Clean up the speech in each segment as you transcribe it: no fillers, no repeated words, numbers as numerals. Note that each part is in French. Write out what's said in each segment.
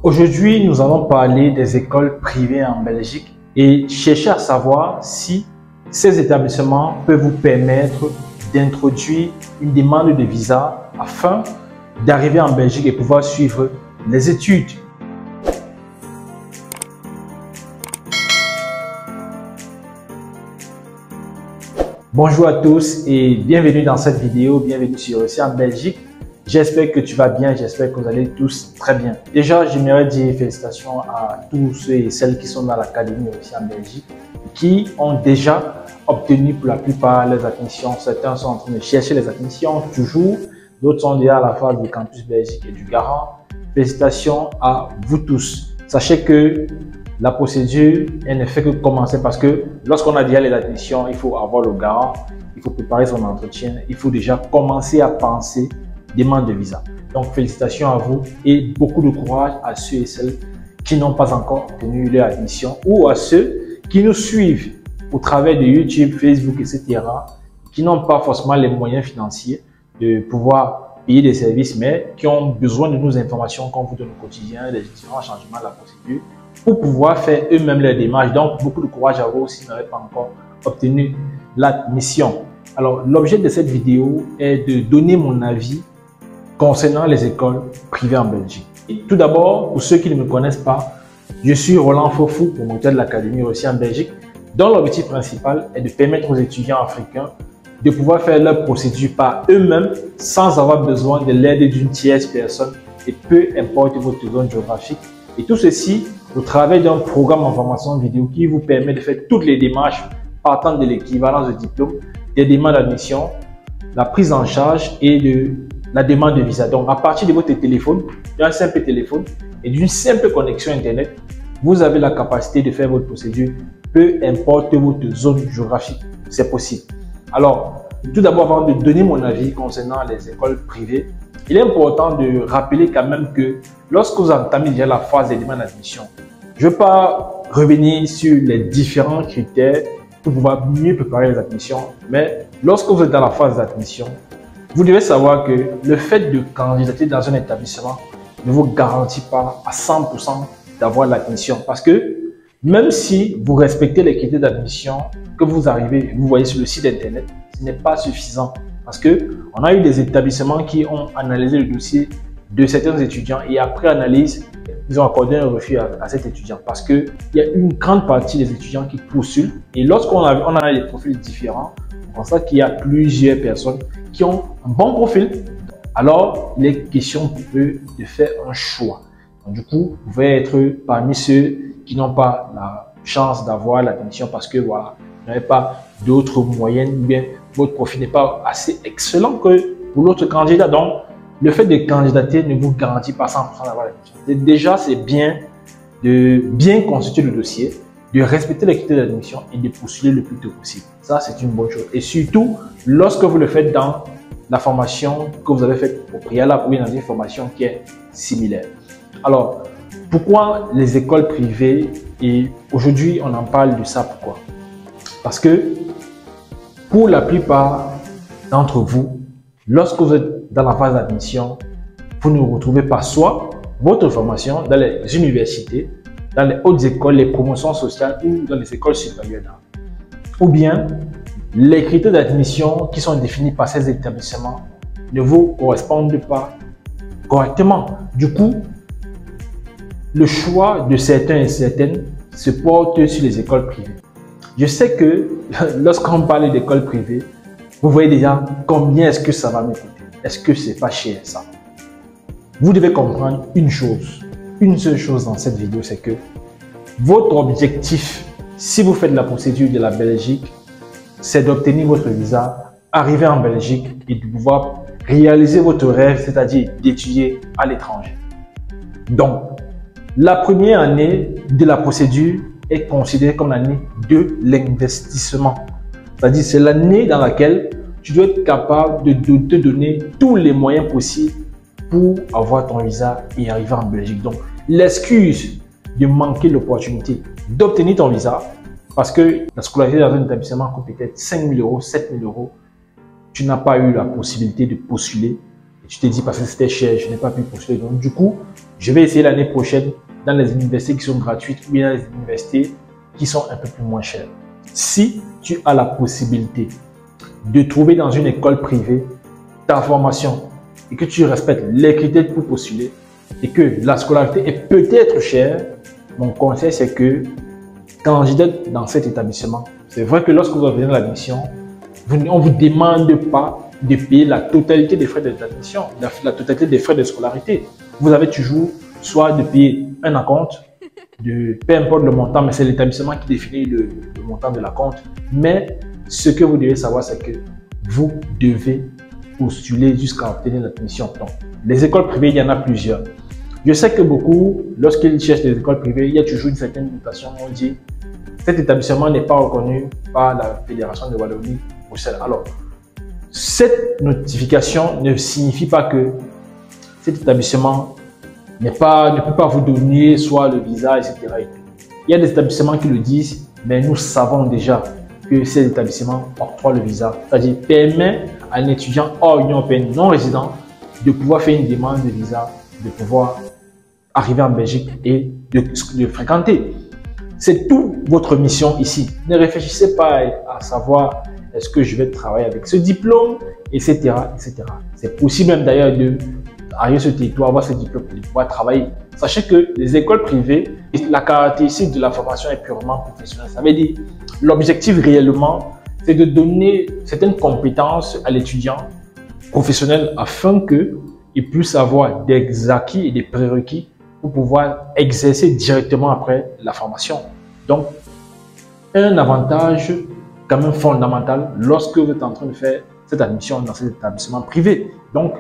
Aujourd'hui, nous allons parler des écoles privées en Belgique et chercher à savoir si ces établissements peuvent vous permettre d'introduire une demande de visa afin d'arriver en Belgique et pouvoir suivre les études. Bonjour à tous et bienvenue dans cette vidéo, bienvenue sur Réussir en Belgique. J'espère que tu vas bien, j'espère que vous allez tous très bien. Déjà, j'aimerais dire félicitations à tous ceux et celles qui sont dans l'académie Réussir en Belgique, qui ont déjà obtenu pour la plupart les admissions. Certains sont en train de chercher les admissions toujours, d'autres sont déjà à la phase du campus Belgique et du Garant. Félicitations à vous tous. Sachez que la procédure, elle ne fait que commencer parce que lorsqu'on a déjà les admissions, il faut avoir le garant, il faut préparer son entretien, il faut déjà commencer à penser demande de visa. Donc félicitations à vous et beaucoup de courage à ceux et celles qui n'ont pas encore obtenu leur admission ou à ceux qui nous suivent au travers de YouTube, Facebook, etc. qui n'ont pas forcément les moyens financiers de pouvoir payer des services mais qui ont besoin de nos informations qu'on vous donne au quotidien, des différents changements de la procédure pour pouvoir faire eux-mêmes leurs démarches. Donc, beaucoup de courage à vous si vous n'avez pas encore obtenu l'admission. Alors, l'objet de cette vidéo est de donner mon avis concernant les écoles privées en Belgique. Et tout d'abord, pour ceux qui ne me connaissent pas, je suis Roland Fofou, promoteur de l'Académie Réussir en Belgique, dont l'objectif principal est de permettre aux étudiants africains de pouvoir faire leur procédure par eux-mêmes sans avoir besoin de l'aide d'une tierce personne et peu importe votre zone géographique. Et tout ceci au travers d'un programme en formation vidéo qui vous permet de faire toutes les démarches partant de l'équivalence de diplôme, des demandes d'admission, la prise en charge et de la demande de visa. Donc, à partir de votre téléphone, d'un simple téléphone et d'une simple connexion Internet, vous avez la capacité de faire votre procédure, peu importe votre zone géographique. C'est possible. Alors, tout d'abord, avant de donner mon avis concernant les écoles privées, il est important de rappeler quand même que lorsque vous entamez déjà la phase des demandes d'admission, je ne vais pas revenir sur les différents critères pour pouvoir mieux préparer les admissions, mais lorsque vous êtes dans la phase d'admission, vous devez savoir que le fait de candidater dans un établissement ne vous garantit pas à 100% d'avoir l'admission parce que même si vous respectez les critères d'admission que vous arrivez, vous voyez sur le site internet, ce n'est pas suffisant parce que on a eu des établissements qui ont analysé le dossier de certains étudiants et après analyse, ils ont accordé un refus à cet étudiant parce qu'il y a une grande partie des étudiants qui postulent et lorsqu'on a des profils différents, on constate qu'il y a plusieurs personnes qui ont un bon profil. Alors, il est question pour eux de faire un choix. Donc, du coup, vous pouvez être parmi ceux qui n'ont pas la chance d'avoir l'admission parce que voilà, vous n'avez pas d'autres moyens ou bien votre profil n'est pas assez excellent que pour l'autre candidat. Donc, le fait de candidater ne vous garantit pas 100% d'avoir l'admission. Déjà, c'est bien de bien constituer le dossier, de respecter les critères d'admission et de postuler le plus tôt possible. Ça, c'est une bonne chose. Et surtout, lorsque vous le faites dans la formation que vous avez faite au préalable ou dans une formation qui est similaire. Alors, pourquoi les écoles privées? Et aujourd'hui, on en parle de ça. Pourquoi? Parce que pour la plupart d'entre vous, lorsque vous êtes dans la phase d'admission, vous ne retrouvez pas soit votre formation dans les universités, dans les hautes écoles, les promotions sociales ou dans les écoles supérieures d'art. Ou bien, les critères d'admission qui sont définis par ces établissements ne vous correspondent pas correctement. Du coup, le choix de certains et certaines se porte sur les écoles privées. Je sais que lorsqu'on parle d'écoles privées, vous voyez déjà combien est-ce que ça va me coûter. Est-ce que c'est pas cher ça? Vous devez comprendre une chose, une seule chose dans cette vidéo, c'est que votre objectif, si vous faites la procédure de la Belgique, c'est d'obtenir votre visa, arriver en Belgique et de pouvoir réaliser votre rêve, c'est-à-dire d'étudier à l'étranger. Donc, la première année de la procédure est considérée comme l'année de l'investissement. C'est-à-dire c'est l'année dans laquelle tu dois être capable de te donner tous les moyens possibles pour avoir ton visa et arriver en Belgique. Donc, l'excuse de manquer l'opportunité d'obtenir ton visa, parce que la scolarité dans un établissement coûte peut-être 5 000 €, 7 000 €, tu n'as pas eu la possibilité de postuler et tu te dis parce que c'était cher, je n'ai pas pu postuler. Donc, du coup, je vais essayer l'année prochaine dans les universités qui sont gratuites ou bien dans les universités qui sont un peu plus moins chères. Si tu as la possibilité de trouver dans une école privée ta formation et que tu respectes les critères pour postuler et que la scolarité est peut-être chère, mon conseil c'est que candidate dans cet établissement. C'est vrai que lorsque vous obtenez l'admission, on ne vous demande pas de payer la totalité des frais d'admission, la totalité des frais de scolarité. Vous avez toujours soit de payer un acompte, peu importe le montant, mais c'est l'établissement qui définit le montant de l'acompte. Mais ce que vous devez savoir, c'est que vous devez postuler jusqu'à obtenir l'admission. Donc, les écoles privées, il y en a plusieurs. Je sais que beaucoup, lorsqu'ils cherchent des écoles privées, il y a toujours une certaine notation. On dit cet établissement n'est pas reconnu par la Fédération de Wallonie-Bruxelles. Alors, cette notification ne signifie pas que cet établissement ne peut pas vous donner soit le visa, etc. Il y a des établissements qui le disent, mais nous savons déjà que ces établissements octroient le visa, c'est-à-dire permet à un étudiant hors Union européenne non résident de pouvoir faire une demande de visa, de pouvoir arriver en Belgique et de fréquenter. C'est toute votre mission ici. Ne réfléchissez pas à savoir est-ce que je vais travailler avec ce diplôme, etc. etc. C'est possible même d'ailleurs de arriver sur ce territoire, avoir ce diplôme et de pouvoir travailler. Sachez que les écoles privées, la caractéristique de la formation est purement professionnelle. Ça veut dire, l'objectif réellement, c'est de donner certaines compétences à l'étudiant professionnel afin qu'il puisse avoir des acquis et des prérequis pour pouvoir exercer directement après la formation. Donc, un avantage quand même fondamental lorsque vous êtes en train de faire cette admission dans cet établissement privé. Donc,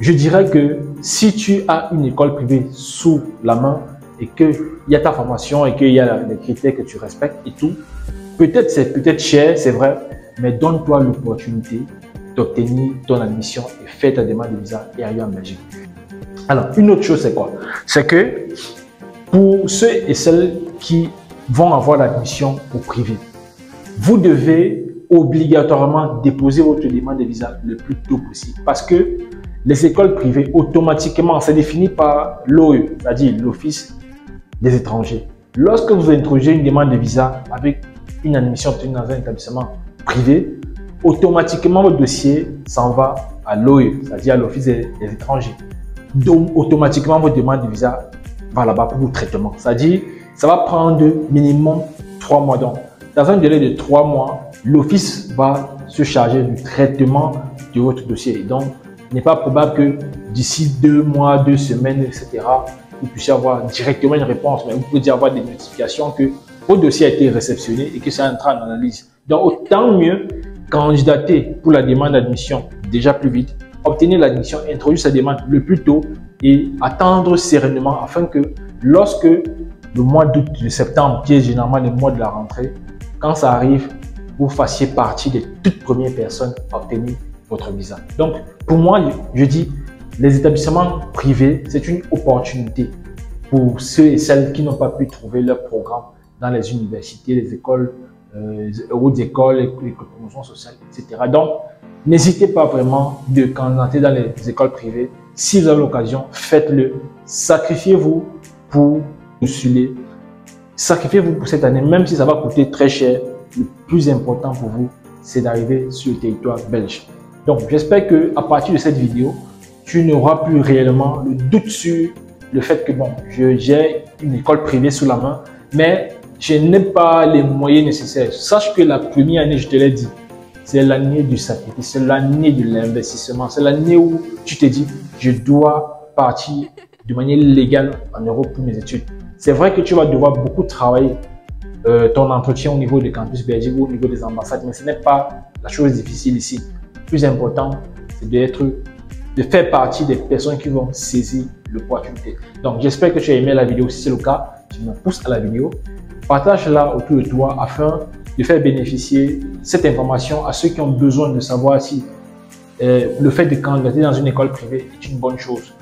je dirais que si tu as une école privée sous la main et qu'il y a ta formation et qu'il y a les critères que tu respectes et tout, peut-être c'est peut-être cher, c'est vrai, mais donne-toi l'opportunité d'obtenir ton admission et fais ta demande de visa et arriver en Belgique. Alors, une autre chose, c'est quoi? C'est que pour ceux et celles qui vont avoir l'admission au privé, vous devez obligatoirement déposer votre demande de visa le plus tôt possible parce que les écoles privées, automatiquement, c'est défini par l'OE, c'est-à-dire l'Office des étrangers. Lorsque vous introduisez une demande de visa avec une admission obtenue dans un établissement privé, automatiquement votre dossier s'en va à l'OE, c'est-à-dire à l'Office des étrangers. Donc, automatiquement, votre demande de visa va là-bas pour le traitement. C'est-à-dire, ça va prendre minimum 3 mois. Donc, dans un délai de 3 mois, l'Office va se charger du traitement de votre dossier. Donc, il n'est pas probable que d'ici 2 mois, 2 semaines, etc., vous puissiez avoir directement une réponse, mais vous pouvez déjà avoir des notifications que votre dossier a été réceptionné et que ça entre en analyse. Donc, autant mieux candidater pour la demande d'admission déjà plus vite, obtenir l'admission, introduire sa demande le plus tôt et attendre sereinement afin que lorsque le mois d'août, de septembre, qui est généralement le mois de la rentrée, quand ça arrive, vous fassiez partie des toutes premières personnes à obtenir votre visa. Donc, pour moi, je dis, les établissements privés, c'est une opportunité pour ceux et celles qui n'ont pas pu trouver leur programme dans les universités, les écoles, hautes écoles, les promotions sociales, etc. Donc, n'hésitez pas vraiment de candidater dans les écoles privées. Si vous avez l'occasion, faites-le. Sacrifiez-vous pour postuler. Sacrifiez-vous pour cette année, même si ça va coûter très cher. Le plus important pour vous, c'est d'arriver sur le territoire belge. Donc, j'espère qu'à partir de cette vidéo, tu n'auras plus réellement le doute sur le fait que, bon, j'ai une école privée sous la main, mais je n'ai pas les moyens nécessaires. Sache que la première année, je te l'ai dit, c'est l'année du sacrifice, c'est l'année de l'investissement, c'est l'année où tu te dis, je dois partir de manière légale en Europe pour mes études. C'est vrai que tu vas devoir beaucoup travailler ton entretien au niveau des campus belgiques ou au niveau des ambassades, mais ce n'est pas la chose difficile ici. Le plus important, c'est de faire partie des personnes qui vont saisir l'opportunité. Donc, j'espère que tu as aimé la vidéo. Si c'est le cas, tu me pousses à la vidéo. Partage-la autour de toi afin de faire bénéficier cette information à ceux qui ont besoin de savoir si le fait de candidater dans une école privée est une bonne chose.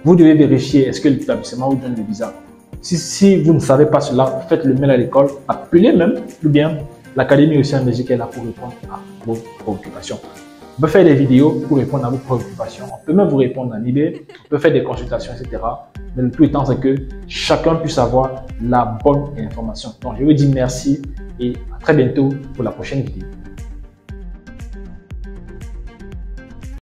Vous devez vérifier est-ce que l'établissement vous donne le visa. Si vous ne savez pas cela, faites le mail à l'école, appelez même, ou bien l'académie aussi en Belgique est là pour répondre à vos préoccupations. On peut faire des vidéos pour répondre à vos préoccupations. On peut même vous répondre en email. On peut faire des consultations, etc. Mais le tout étant, c'est que chacun puisse avoir la bonne information. Donc, je vous dis merci et à très bientôt pour la prochaine vidéo.